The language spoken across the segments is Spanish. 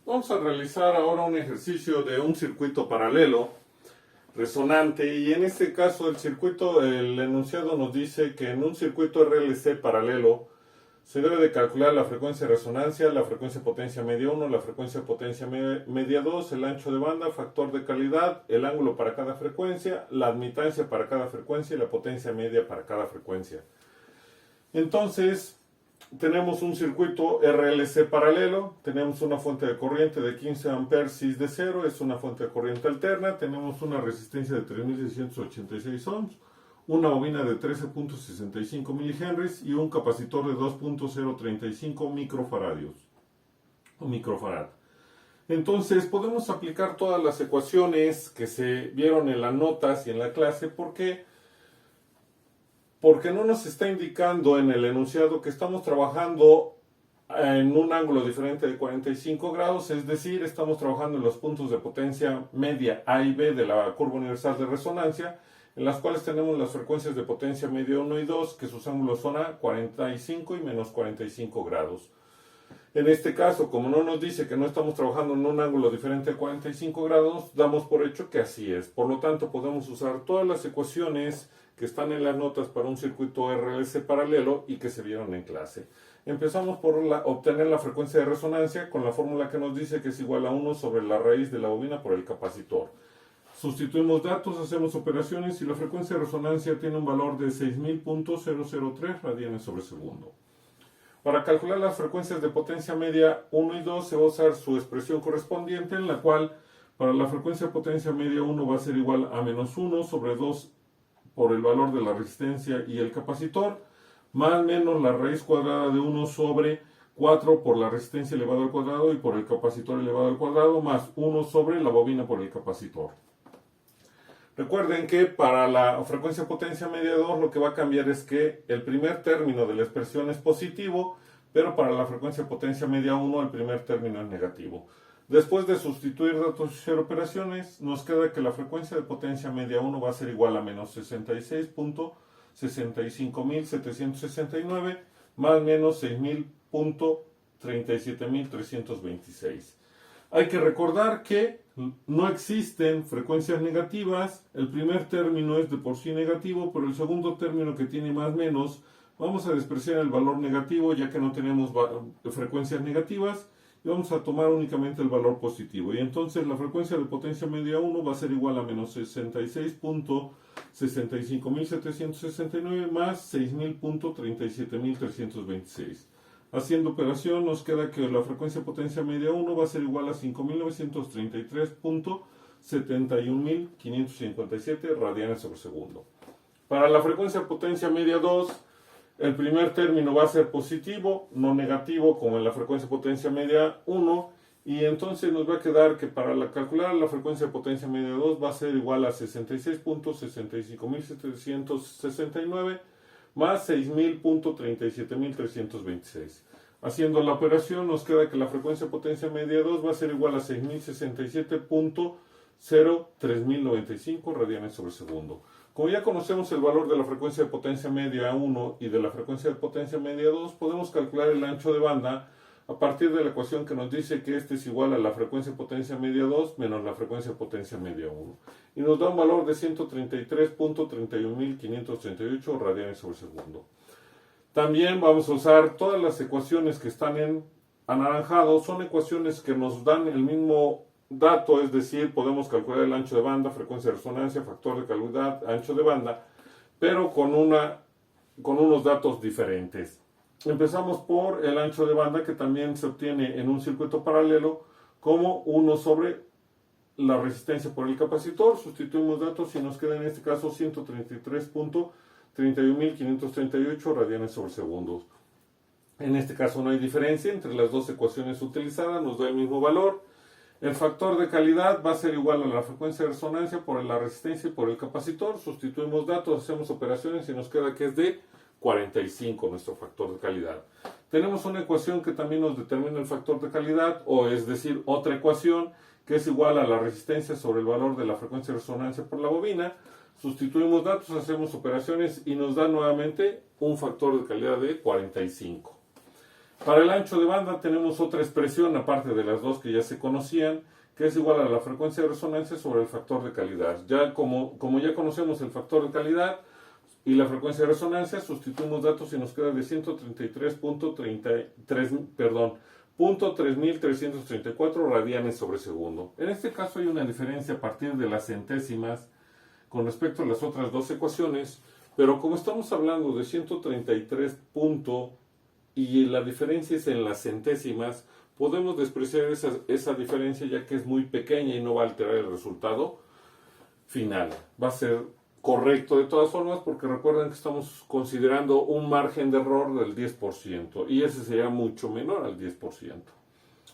Vamos a realizar ahora un ejercicio de un circuito paralelo resonante, y en este caso el enunciado nos dice que en un circuito RLC paralelo se debe de calcular la frecuencia de resonancia, la frecuencia de potencia media 1, la frecuencia de potencia media 2, el ancho de banda, factor de calidad, el ángulo para cada frecuencia, la admitancia para cada frecuencia y la potencia media para cada frecuencia. Entonces, tenemos un circuito RLC paralelo, tenemos una fuente de corriente de 15 amperes cis de 0, es una fuente de corriente alterna, tenemos una resistencia de 3686 ohms, una bobina de 13.65 milihenries y un capacitor de 2.035 microfarad. Entonces podemos aplicar todas las ecuaciones que se vieron en las notas y en la clase. Porque no nos está indicando en el enunciado que estamos trabajando en un ángulo diferente de 45 grados, es decir, estamos trabajando en los puntos de potencia media A y B de la curva universal de resonancia, en las cuales tenemos las frecuencias de potencia media 1 y 2, que sus ángulos son a 45 y menos 45 grados. En este caso, como no nos dice que no estamos trabajando en un ángulo diferente de 45 grados, damos por hecho que así es. Por lo tanto, podemos usar todas las ecuaciones que están en las notas para un circuito RLC paralelo y que se vieron en clase. Empezamos por obtener la frecuencia de resonancia con la fórmula que nos dice que es igual a 1 sobre la raíz de la bobina por el capacitor. Sustituimos datos, hacemos operaciones y la frecuencia de resonancia tiene un valor de 6000.003 radianes sobre segundo. Para calcular las frecuencias de potencia media 1 y 2 se va a usar su expresión correspondiente, en la cual para la frecuencia de potencia media 1 va a ser igual a menos 1 sobre 2 por el valor de la resistencia y el capacitor, más menos la raíz cuadrada de 1 sobre 4 por la resistencia elevado al cuadrado y por el capacitor elevado al cuadrado, más 1 sobre la bobina por el capacitor. Recuerden que para la frecuencia de potencia media 2 lo que va a cambiar es que el primer término de la expresión es positivo, pero para la frecuencia de potencia media 1 el primer término es negativo. Después de sustituir datos y hacer operaciones, nos queda que la frecuencia de potencia media 1 va a ser igual a menos 66.65769 más menos 6000.37326. Hay que recordar que no existen frecuencias negativas. El primer término es de por sí negativo, pero el segundo término, que tiene más menos, vamos a despreciar el valor negativo ya que no tenemos frecuencias negativas, y vamos a tomar únicamente el valor positivo. Y entonces la frecuencia de potencia media 1 va a ser igual a menos 66.65769 más 6000.37326. Haciendo operación nos queda que la frecuencia de potencia media 1 va a ser igual a 5933.71557 radianes sobre segundo. Para la frecuencia de potencia media 2, el primer término va a ser positivo, no negativo como en la frecuencia de potencia media 1, y entonces nos va a quedar que para calcular la frecuencia de potencia media 2 va a ser igual a 66.65769 más 6000.37326. Haciendo la operación nos queda que la frecuencia de potencia media 2 va a ser igual a 6067.03095 radianes sobre segundo. Como ya conocemos el valor de la frecuencia de potencia media 1 y de la frecuencia de potencia media 2, podemos calcular el ancho de banda a partir de la ecuación que nos dice que este es igual a la frecuencia de potencia media 2 menos la frecuencia de potencia media 1. Y nos da un valor de 133.31538 radianes sobre segundo. También vamos a usar todas las ecuaciones que están en anaranjado. Son ecuaciones que nos dan el mismo dato, es decir, podemos calcular el ancho de banda, frecuencia de resonancia, factor de calidad, ancho de banda, pero con unos datos diferentes. Empezamos por el ancho de banda, que también se obtiene en un circuito paralelo como 1 sobre la resistencia por el capacitor. Sustituimos datos y nos queda en este caso 133.31538 radianes sobre segundos. En este caso no hay diferencia entre las dos ecuaciones utilizadas, nos da el mismo valor. El factor de calidad va a ser igual a la frecuencia de resonancia por la resistencia y por el capacitor. Sustituimos datos, hacemos operaciones y nos queda que es de 45 nuestro factor de calidad. Tenemos una ecuación que también nos determina el factor de calidad, o es decir, otra ecuación que es igual a la resistencia sobre el valor de la frecuencia de resonancia por la bobina. Sustituimos datos, hacemos operaciones y nos da nuevamente un factor de calidad de 45. Para el ancho de banda tenemos otra expresión, aparte de las dos que ya se conocían, que es igual a la frecuencia de resonancia sobre el factor de calidad. Ya como ya conocemos el factor de calidad y la frecuencia de resonancia, sustituimos datos y nos queda de 133.334 radianes sobre segundo. En este caso hay una diferencia a partir de las centésimas con respecto a las otras dos ecuaciones, pero como estamos hablando de 133 y la diferencia es en las centésimas, podemos despreciar esa diferencia ya que es muy pequeña y no va a alterar el resultado final. Va a ser correcto de todas formas porque recuerden que estamos considerando un margen de error del 10% y ese sería mucho menor al 10%.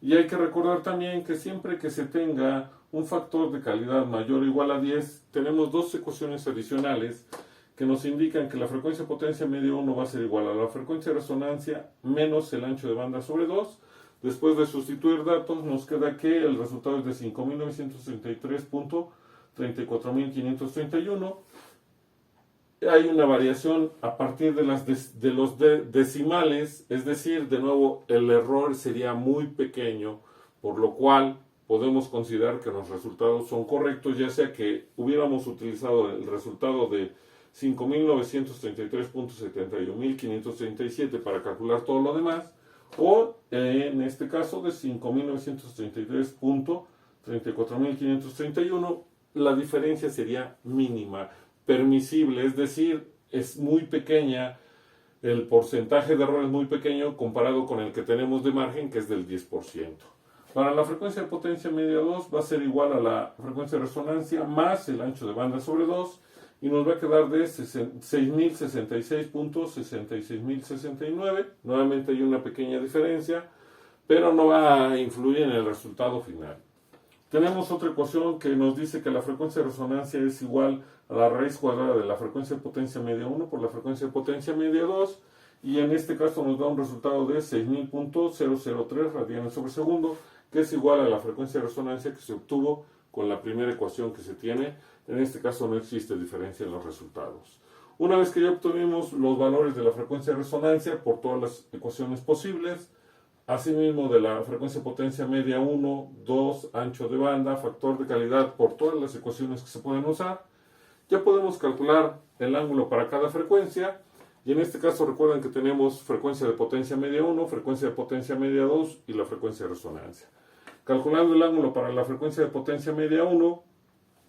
Y hay que recordar también que siempre que se tenga un factor de calidad mayor o igual a 10, tenemos dos ecuaciones adicionales que nos indican que la frecuencia de potencia media 1 va a ser igual a la frecuencia de resonancia menos el ancho de banda sobre 2. Después de sustituir datos, nos queda que el resultado es de 5.933.34.531. Hay una variación a partir de los decimales, es decir, de nuevo, el error sería muy pequeño, por lo cual podemos considerar que los resultados son correctos, ya sea que hubiéramos utilizado el resultado de 5.933.71.537 para calcular todo lo demás, o en este caso de 5.933.34.531, la diferencia sería mínima, permisible, es decir, es muy pequeña, el porcentaje de error es muy pequeño comparado con el que tenemos de margen, que es del 10%. Para la frecuencia de potencia media 2 va a ser igual a la frecuencia de resonancia más el ancho de banda sobre 2, y nos va a quedar de 6.066.66.069. Nuevamente hay una pequeña diferencia, pero no va a influir en el resultado final. Tenemos otra ecuación que nos dice que la frecuencia de resonancia es igual a la raíz cuadrada de la frecuencia de potencia media 1 por la frecuencia de potencia media 2, y en este caso nos da un resultado de 6.003 radianes sobre segundo, que es igual a la frecuencia de resonancia que se obtuvo con la primera ecuación que se tiene. En este caso no existe diferencia en los resultados. Una vez que ya obtuvimos los valores de la frecuencia de resonancia por todas las ecuaciones posibles, asimismo de la frecuencia de potencia media 1, 2, ancho de banda, factor de calidad por todas las ecuaciones que se pueden usar, ya podemos calcular el ángulo para cada frecuencia, y en este caso recuerden que tenemos frecuencia de potencia media 1, frecuencia de potencia media 2 y la frecuencia de resonancia. Calculando el ángulo para la frecuencia de potencia media 1,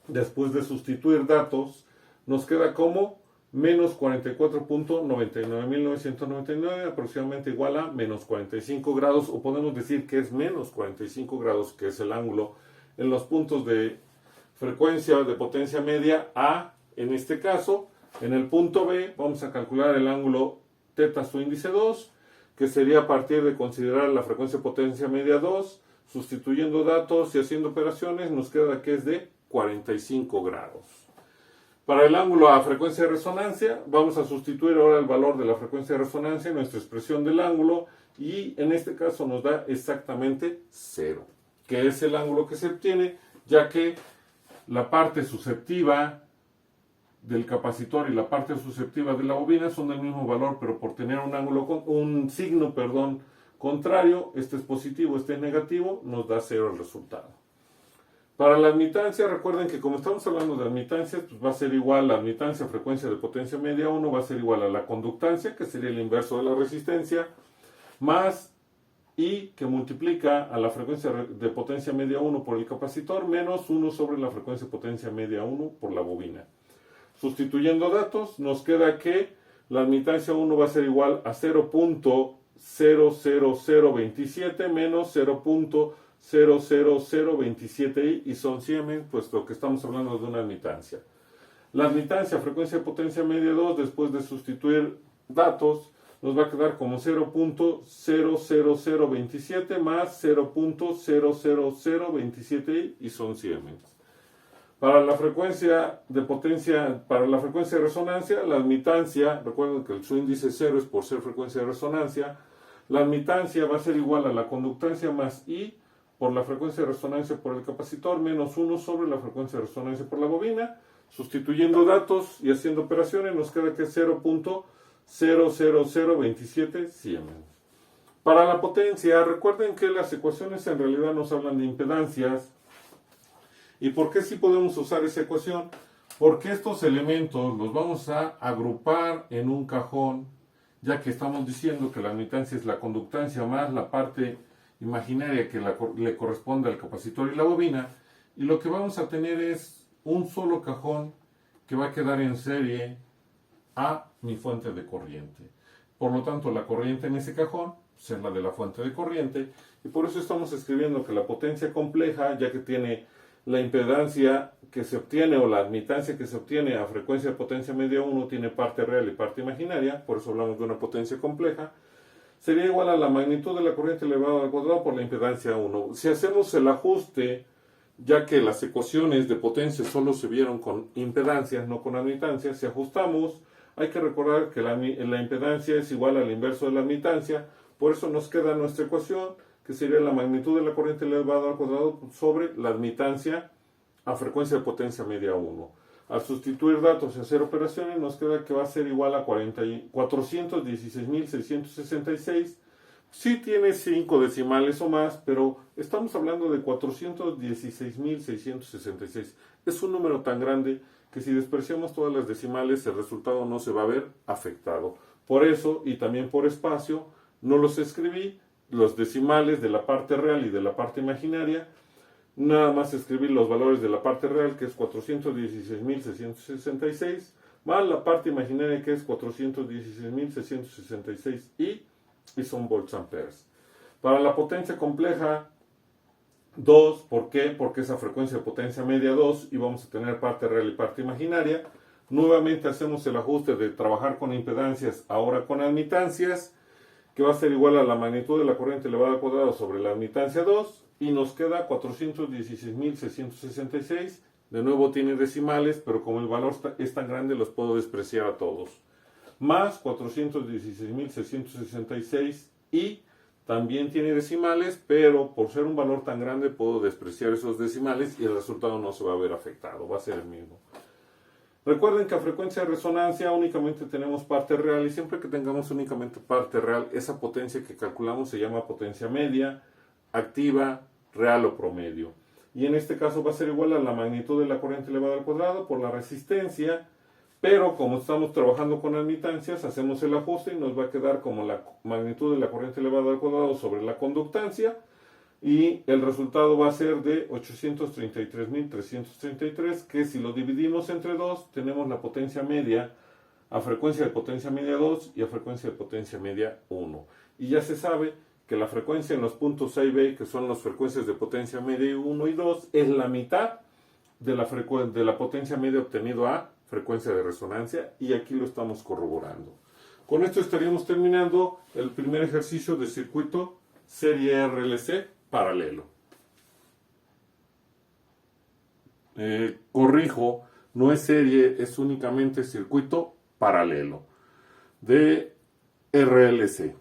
después de sustituir datos, nos queda como menos 44.99.999, aproximadamente igual a menos 45 grados, o podemos decir que es menos 45 grados, que es el ángulo en los puntos de frecuencia de potencia media A. En este caso, en el punto B, vamos a calcular el ángulo teta su índice 2, que sería a partir de considerar la frecuencia de potencia media 2, sustituyendo datos y haciendo operaciones, nos queda que es de 45 grados. Para el ángulo a frecuencia de resonancia, vamos a sustituir ahora el valor de la frecuencia de resonancia en nuestra expresión del ángulo, y en este caso nos da exactamente 0, que es el ángulo que se obtiene, ya que la parte susceptiva del capacitor y la parte susceptiva de la bobina son del mismo valor, pero por tener un signo contrario, este es positivo, este es negativo, nos da 0 el resultado. Para la admitancia, recuerden que como estamos hablando de admitancias, pues va a ser igual la admitancia frecuencia de potencia media 1, va a ser igual a la conductancia, que sería el inverso de la resistencia, más I, que multiplica a la frecuencia de potencia media 1 por el capacitor, menos 1 sobre la frecuencia de potencia media 1 por la bobina. Sustituyendo datos, nos queda que la admitancia 1 va a ser igual a 0.00027 menos 0.00027 y son Siemens, puesto que estamos hablando de una admitancia. La admitancia frecuencia de potencia media 2, después de sustituir datos, nos va a quedar como 0.00027 más 0.00027 y son Siemens. Para la frecuencia de resonancia, la admitancia, recuerden que su índice 0 es por ser frecuencia de resonancia, la admitancia va a ser igual a la conductancia más I por la frecuencia de resonancia por el capacitor, menos 1 sobre la frecuencia de resonancia por la bobina. Sustituyendo datos y haciendo operaciones, nos queda que es 0.00027 Siemens. Para la potencia, recuerden que las ecuaciones en realidad nos hablan de impedancias. ¿Y por qué sí podemos usar esa ecuación? Porque estos elementos los vamos a agrupar en un cajón, ya que estamos diciendo que la admitancia es la conductancia más la parte imaginaria que le corresponde al capacitor y la bobina, y lo que vamos a tener es un solo cajón que va a quedar en serie a mi fuente de corriente. Por lo tanto, la corriente en ese cajón es la de la fuente de corriente, y por eso estamos escribiendo que la potencia compleja, ya que tiene la impedancia que se obtiene o la admitancia que se obtiene a frecuencia de potencia media 1, tiene parte real y parte imaginaria, por eso hablamos de una potencia compleja, sería igual a la magnitud de la corriente elevada al cuadrado por la impedancia 1. Si hacemos el ajuste, ya que las ecuaciones de potencia solo se vieron con impedancias, no con admitancias, si ajustamos, hay que recordar que la impedancia es igual al inverso de la admitancia, por eso nos queda nuestra ecuación, que sería la magnitud de la corriente elevada al cuadrado sobre la admitancia a frecuencia de potencia media 1. Al sustituir datos y hacer operaciones, nos queda que va a ser igual a 416.666. Sí tiene 5 decimales o más, pero estamos hablando de 416.666. Es un número tan grande que si despreciamos todas las decimales, el resultado no se va a ver afectado. Por eso, y también por espacio, no los escribí, los decimales de la parte real y de la parte imaginaria. Nada más escribir los valores de la parte real, que es 416.666, más la parte imaginaria, que es 416.666 y son volts amperes. Para la potencia compleja, 2, ¿por qué? Porque esa frecuencia de potencia media 2 y vamos a tener parte real y parte imaginaria. Nuevamente hacemos el ajuste de trabajar con impedancias, ahora con admitancias, que va a ser igual a la magnitud de la corriente elevada al cuadrado sobre la admitancia 2, y nos queda 416.666. De nuevo tiene decimales, pero como el valor es tan grande, los puedo despreciar a todos. Más 416.666 y también tiene decimales, pero por ser un valor tan grande puedo despreciar esos decimales y el resultado no se va a ver afectado, va a ser el mismo. Recuerden que a frecuencia de resonancia únicamente tenemos parte real, y siempre que tengamos únicamente parte real, esa potencia que calculamos se llama potencia media, activa, real o promedio. Y en este caso va a ser igual a la magnitud de la corriente elevada al cuadrado por la resistencia, pero como estamos trabajando con admitancias, hacemos el ajuste y nos va a quedar como la magnitud de la corriente elevada al cuadrado sobre la conductancia, y el resultado va a ser de 833.333, que si lo dividimos entre 2, tenemos la potencia media a frecuencia de potencia media 2 y a frecuencia de potencia media 1. Y ya se sabe que la frecuencia en los puntos A y B, que son las frecuencias de potencia media 1 y 2, es la mitad de la potencia media obtenido a frecuencia de resonancia, y aquí lo estamos corroborando. Con esto estaríamos terminando el primer ejercicio de circuito serie RLC paralelo. Corrijo, no es serie, es únicamente circuito paralelo de RLC.